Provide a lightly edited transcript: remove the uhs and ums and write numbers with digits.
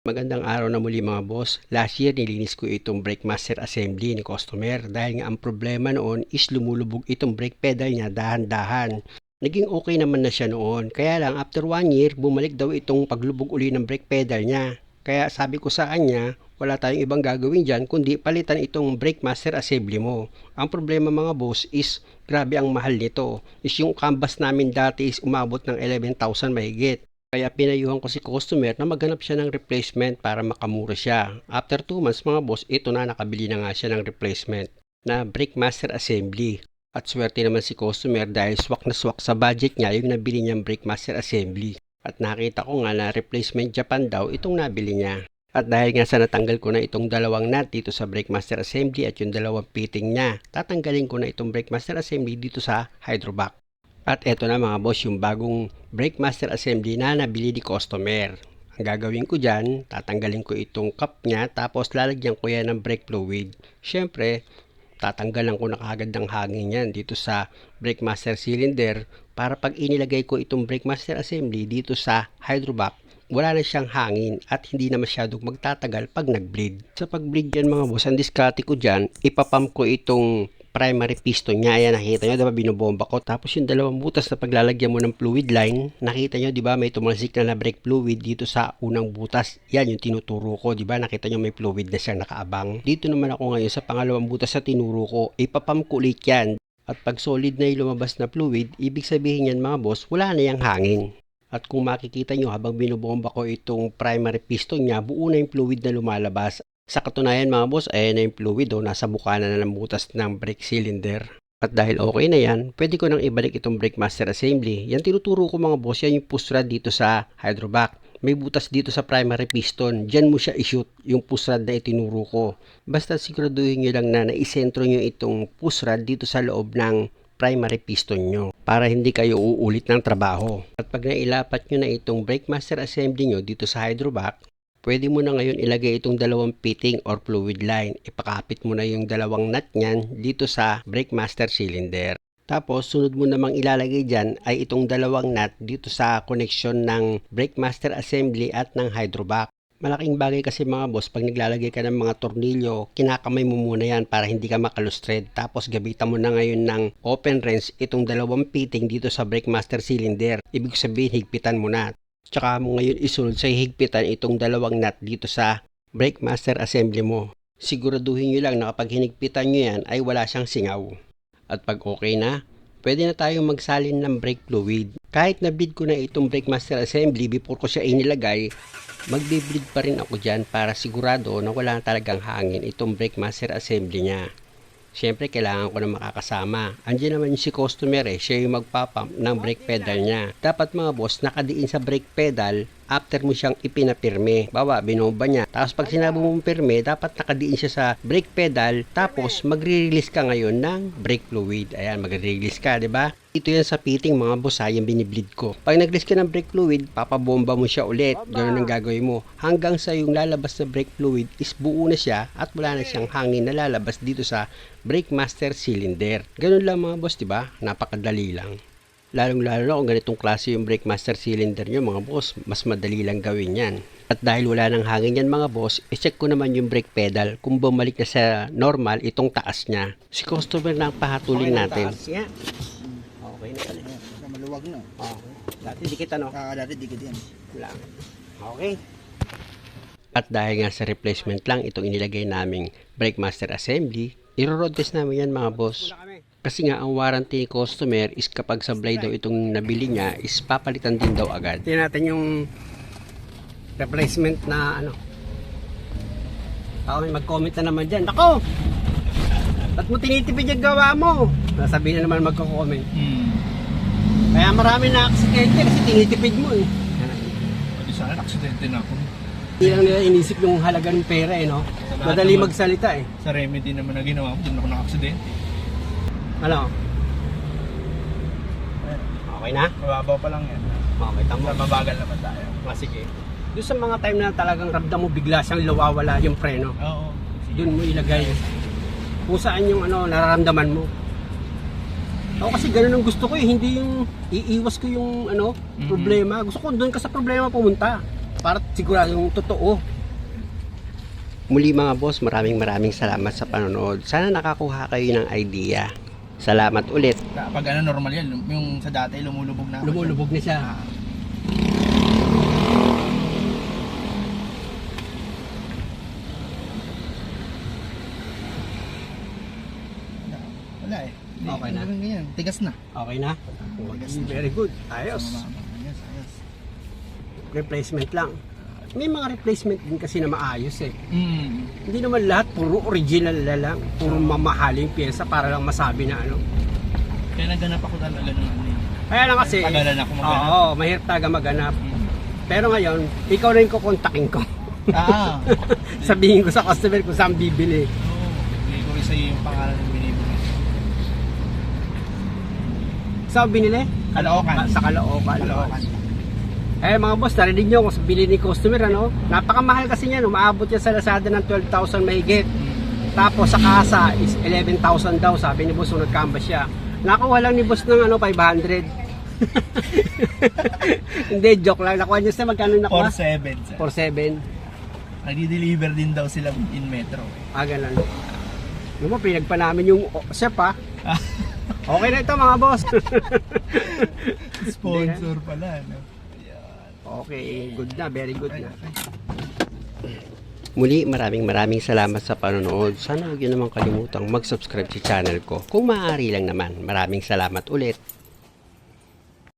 Magandang araw na muli mga boss. Last year nilinis ko itong brake master assembly ni customer dahil nga ang problema noon is lumulubog itong brake pedal niya dahan-dahan. Naging okay naman na siya noon. Kaya lang after 1 year bumalik daw itong paglubog uli ng brake pedal niya. Kaya sabi ko sa kanya, wala tayong ibang gagawin dyan kundi palitan itong brake master assembly mo. Ang problema mga boss is grabe ang mahal nito. Is yung canvas namin dati is umabot ng 11,000 mahigit. Kaya pinayuhan ko si customer na maghanap siya ng replacement para makamura siya. After 2 months mga boss, ito na nakabili na nga siya ng replacement na brake master assembly. At swerte naman si customer dahil swak na swak sa budget niya yung nabili niyang brake master assembly. At nakita ko nga na replacement Japan daw itong nabili niya. At dahil nga sa natanggal ko na itong dalawang nut dito sa brake master assembly at yung dalawang fitting niya, tatanggalin ko na itong brake master assembly dito sa hydrovac. At eto na mga boss yung bagong brake master assembly na nabili ni customer. Ang gagawin ko dyan, tatanggalin ko itong cup niya tapos lalagyan ko yan ng brake fluid. Siyempre, tatanggalan ko na kaagad ng hangin yan dito sa brake master cylinder para pag inilagay ko itong brake master assembly dito sa hydrovac, wala na siyang hangin at hindi na masyadong magtatagal pag nag-bleed. Sa pag-bleed yan mga boss, ang diskarte ko dyan, ipapump ko itong primary piston niya. Ayan, nakita nyo, diba, binobomba ko. Tapos yung dalawang butas na paglalagyan mo ng fluid line, nakita nyo, diba, may tumalsik na brake fluid dito sa unang butas. Yan, yung tinuturo ko, diba, nakita nyo, may fluid na siya nakaabang. Dito naman ako ngayon sa pangalawang butas na tinuro ko, ipapump ko ulit yan. At pag solid na yung lumabas na fluid, ibig sabihin yan mga boss, wala na yung hangin. At kung makikita nyo, habang binobomba ko itong primary piston niya, buo na yung fluid na lumalabas. Sa katunayan mga boss, ayan na yung fluid, nasa bukana na ng butas ng brake cylinder. At dahil okay na yan, pwede ko nang ibalik itong brake master assembly. Yan tinuturo ko mga boss, yan yung push rod dito sa hydrovac. May butas dito sa primary piston, dyan mo siya i-shoot yung push rod na itinuro ko. Basta siguraduhin nyo lang na naisentro nyo itong push rod dito sa loob ng primary piston nyo para hindi kayo uulit ng trabaho. At pag nailapat nyo na itong brake master assembly nyo dito sa hydrovac, pwede mo na ngayon ilagay itong dalawang fitting or fluid line. Ipakapit mo na yung dalawang nut niyan dito sa brake master cylinder. Tapos sunod mo namang ilalagay dyan ay itong dalawang nut dito sa connection ng brake master assembly at ng hydrovac. Malaking bagay kasi mga boss, pag naglalagay ka ng mga tornilyo, kinakamay mo muna yan para hindi ka makalustred. Tapos gabitan mo na ngayon ng open wrench itong dalawang fitting dito sa brake master cylinder. Ibig sabihin, higpitan mo na. Tsaka mo ngayon isunod sa higpitan itong dalawang nut dito sa brake master assembly mo. Siguraduhin nyo lang na kapag hinigpitan nyo yan ay wala siyang singaw. At pag okay na, pwede na tayong magsalin ng brake fluid. Kahit na-bleed ko na itong brake master assembly before ko siya inilagay, magbe-bleed pa rin ako dyan para sigurado na wala talagang hangin itong brake master assembly niya. Siyempre, kailangan ko na makakasama. Andiyan naman yung si customer siya yung magpapump ng brake pedal niya. Dapat mga boss, nakadiin sa brake pedal after mo siyang ipinapirme. Bawa, binomba niya. Tapos pag sinabi mong pirme, dapat nakadiin siya sa brake pedal. Tapos magre-release ka ngayon ng brake fluid. Ayan, magre-release ka, di ba? Ito yan sa fitting mga boss, yung binibleed ko. Pag nag-release ka ng brake fluid, papabomba mo siya ulit. Ganun ang gagawin mo. Hanggang sa yung lalabas na brake fluid is buo na siya at wala na siyang hangin na lalabas dito sa brake master cylinder. Ganun lang mga boss, di ba? Napakadali lang. Lalong-lalo na kung ganitong klase yung brake master cylinder nyo mga boss, mas madali lang gawin yan. At dahil wala nang hangin yan mga boss, i-check ko naman yung brake pedal kung bumalik na sa normal itong taas niya. Si customer na ang pahatulin natin. Okay na pala. Maluwag na. Okay. Dati dikit ano? Dati dikit yan. Wala. Okay. At dahil nga sa replacement lang itong inilagay naming brake master assembly, i-road test namin yan mga boss. Kasi nga ang warranty ni customer is kapag sablay daw itong nabili niya is papalitan din daw agad. Tingnan natin yung replacement na ano. May mag-comment na naman dyan. Ako! Ba't mo tinitipid yung gawa mo? Nasabihin na naman magko-comment. Kaya marami na aksidente kasi tinitipid mo eh. Pwede sana aksidente na ako. Hindi lang nila inisip yung halaga ng pera no? Madali magsalita eh. Sa remedy naman na ginawa ko, dun ako na-aksidente. Ano? Okay na? Mababaw pa lang yan. Okay, tama. Mabagal naman tayo. Sige. Doon sa mga time na talagang ramdam mo bigla siyang lawawala yung preno. Oo. Doon mo ilagay. Kung saan yung nararamdaman mo. Ako kasi ganun ang gusto ko eh, hindi yung iiwas ko yung problema. Gusto ko doon ka sa problema pumunta para sigurado yung totoo. Muli mga boss, maraming salamat sa panonood. Sana nakakuha kayo ng idea. Salamat ulit. Pag ano, normal yan. Yung sa dati, lumulubog na. Lumulubog na siya. Wala eh. Hindi, Okay na. hindi ganyan. Tigas na. Okay na? Very good. Ayos. Ayos, ayos. Replacement lang. May mga replacement din kasi na maayos eh. Mm. Hindi naman lahat puro original na lang. Puro mamahaling pyesa para lang masabi na ano. Kaya naganap ako talaga ng ano yun. Kaya lang kasi, Tagalan ako maganap. oo, mahirap talaga maganap. Pero ngayon, ikaw na yung kukontakin ko. Ah. Sabihin ko sa customer kung saan bibili. Oo. Hindi ko isa yung pangalan ng binibili. Saan binili? Caloocan. Sa Caloocan. Caloocan. Eh mga boss, narinig nyo kung bili ni customer ano. Napakamahal kasi niyan, umaabot yan sa Lazada ng 12,000 mahigit. Tapos sa kasa is 11,000 daw, sabi ni boss nung nag-canvas siya. Nakuha lang ni boss ng ano, 500. Hindi, joke lang. Nakuha niya sa magkano nakuha? 4-7. 4,700. Nagdi-deliver din daw sila in Metro. Ganun. Yung mo, pinagpa namin yung chef ha. Okay na ito mga boss. Sponsor pala, no? Okay, good na, very good na. Muli, maraming salamat sa panonood. Sana huwag niyo naman kalimutang mag-subscribe sa channel ko. Kung maaari lang naman, maraming salamat ulit.